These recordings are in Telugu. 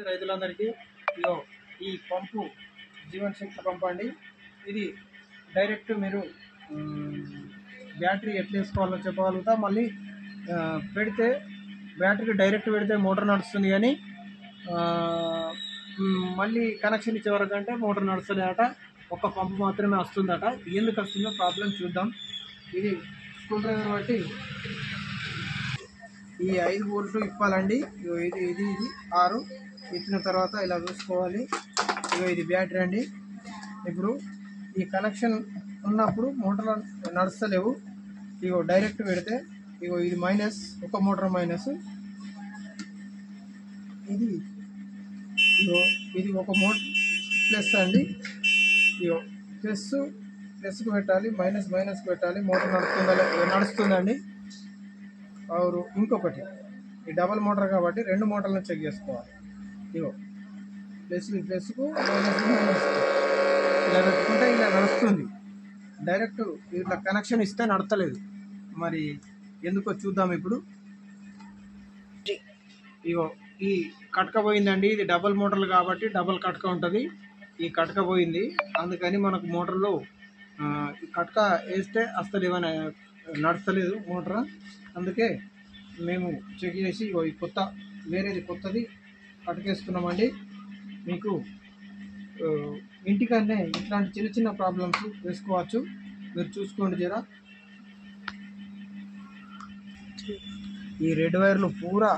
రైతులందరికీ ఇగో ఈ పంపు జీవన్ శక్తి పంపు అండి. ఇది డైరెక్ట్ మీరు బ్యాటరీ ఎట్లా వేసుకోవాలో చెప్పగలుగుతా. మళ్ళీ పెడితే బ్యాటరీకి డైరెక్ట్ పెడితే మోటార్ నడుస్తుంది, కానీ మళ్ళీ కనెక్షన్ ఇచ్చే వరకు అంటే మోటార్ నడుస్తలేదట. ఒక పంపు మాత్రమే వస్తుందట. ఎందుకు వస్తుందో ప్రాబ్లం చూద్దాం. ఇది స్క్రూ డ్రైవర్ బట్టి ఈ 5 వోల్ట్లు ఇప్పాలండి. ఇది ఇది ఇది 6 ఇచ్చిన తర్వాత ఇలా చూసుకోవాలి. ఇగో ఇది బ్యాటరీ అండి. ఇప్పుడు ఈ కనెక్షన్ ఉన్నప్పుడు మోటార్ నడుస్తలేవు. ఇగో డైరెక్ట్ పెడితే ఇగో ఇది మైనస్, ఒక మోటార్ మైనస్, ఇది ఇగో ఇది ఒక మోటార్ ప్లస్ అండి. ఇగో ప్లస్కు పెట్టాలి, మైనస్కి పెట్టాలి. మోటార్ నడుస్తుందండి. ఆరు ఇంకొకటి ఈ డబల్ మోటార్ కాబట్టి 2 మోటార్లను చెక్ చేసుకోవాలి. ఇగో ప్లస్కు మైనస్కు ఇలా పెట్టుకుంటే ఇలా నడుస్తుంది. డైరెక్ట్ ఇట్లా కనెక్షన్ ఇస్తే నడతలేదు. మరి ఎందుకో చూద్దాం. ఇప్పుడు ఇగో ఈ కట్క పోయిందండి. ఇది డబల్ మోటార్లు కాబట్టి డబల్ కట్క ఉంటుంది. ఈ కట్క పోయింది, అందుకని మనకు మోటార్లో ఈ కట్క వేస్తే అసలు ఏమైనా నడతలేదు మోటార్. అందుకే మేము చెక్ చేసి ఇగో ఈ కొత్తది కట్కేస్తున్నామండి. మీకు ఇంటికన్నే ఇట్లాంటి చిన్న చిన్న ప్రాబ్లమ్స్ వేసుకోవచ్చు. మీరు చూసుకోండి జరా. ఈ రెడ్ వైర్లు పూరా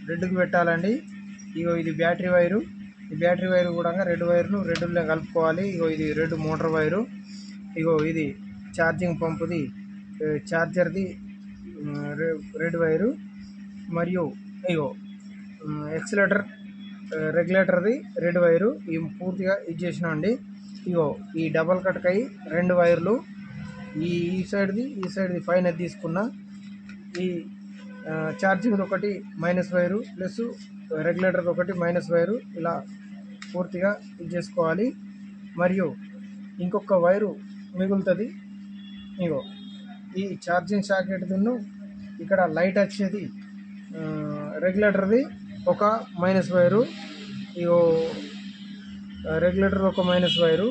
రెడ్కి పెట్టాలండి. ఇగో ఇది బ్యాటరీ వైరు. ఈ బ్యాటరీ వైరు కూడా రెడ్ వైర్ను రెడ్లో కలుపుకోవాలి. ఇగో ఇది రెడ్ మోటార్ వైరు. ఇగో ఇది ఛార్జింగ్ పంపుది, ఛార్జర్ది రెడ్ వైరు. మరియు ఇగో ఎక్సిలేటర్ రెగ్యులేటర్ది రెడ్ వైరు. ఈ పూర్తిగా ఇది చేసినా అండి. ఇగో ఈ డబల్ కట్కై 2 వైర్లు, ఈ సైడ్ది పైన తీసుకున్న ఈ ఛార్జింగ్ ఒకటి మైనస్ వైరు ప్లస్ రెగ్యులేటర్ ఒకటి మైనస్ వైరు, ఇలా పూర్తిగా ఇది చేసుకోవాలి. మరియు ఇంకొక వైరు మిగులుతుంది. ఇగో ఈ ఛార్జింగ్ సాకెట్ను ఇక్కడ లైట్ వచ్చేది రెగ్యులేటర్ది ఒక మైనస్ వైరు. ఇగో రెగ్యులేటర్ ఒక మైనస్ వైరు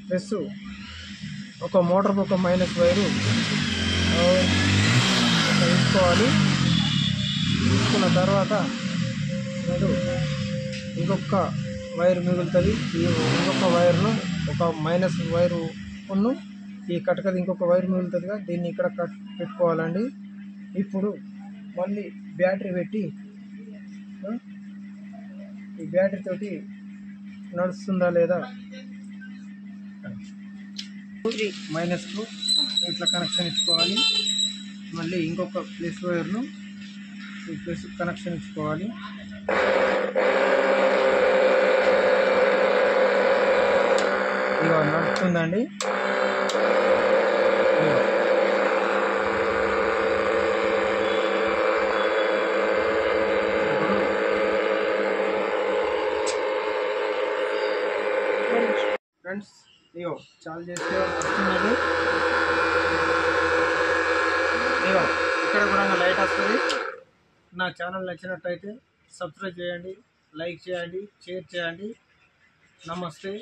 ప్లస్ ఒక మోటార్ ఒక మైనస్ వైరు తీసుకోవాలి. తీసుకున్న తర్వాత మీరు ఇంకొక వైర్ మిగులుతుంది. ఈ ఇంకొక వైర్ను ఒక మైనస్ వైరు ఉన్ను ఈ కటకది ఇంకొక వైర్ మిగులుతుందిగా, దీన్ని ఇక్కడ పెట్టుకోవాలండి. ఇప్పుడు మళ్ళీ బ్యాటరీ పెట్టి ఈ బ్యాటరీ తోటి నడుస్తుందా లేదా మైనస్కు ఇట్లా కనెక్షన్ ఇచ్చుకోవాలి. మళ్ళీ ఇంకొక ప్లస్ వైర్ను ఈ ప్లస్ కనెక్షన్ ఇచ్చుకోవాలి. ఇక నడుస్తుందండి. ఫ్రెండ్స్ ఇగో చాలు చేస్తే వస్తున్నది. ఇగో ఇక్కడ కూడా లైట్ వస్తుంది. నా ఛానల్ నచ్చినట్టయితే సబ్స్క్రైబ్ చేయండి, లైక్ చేయండి, షేర్ చేయండి. నమస్తే.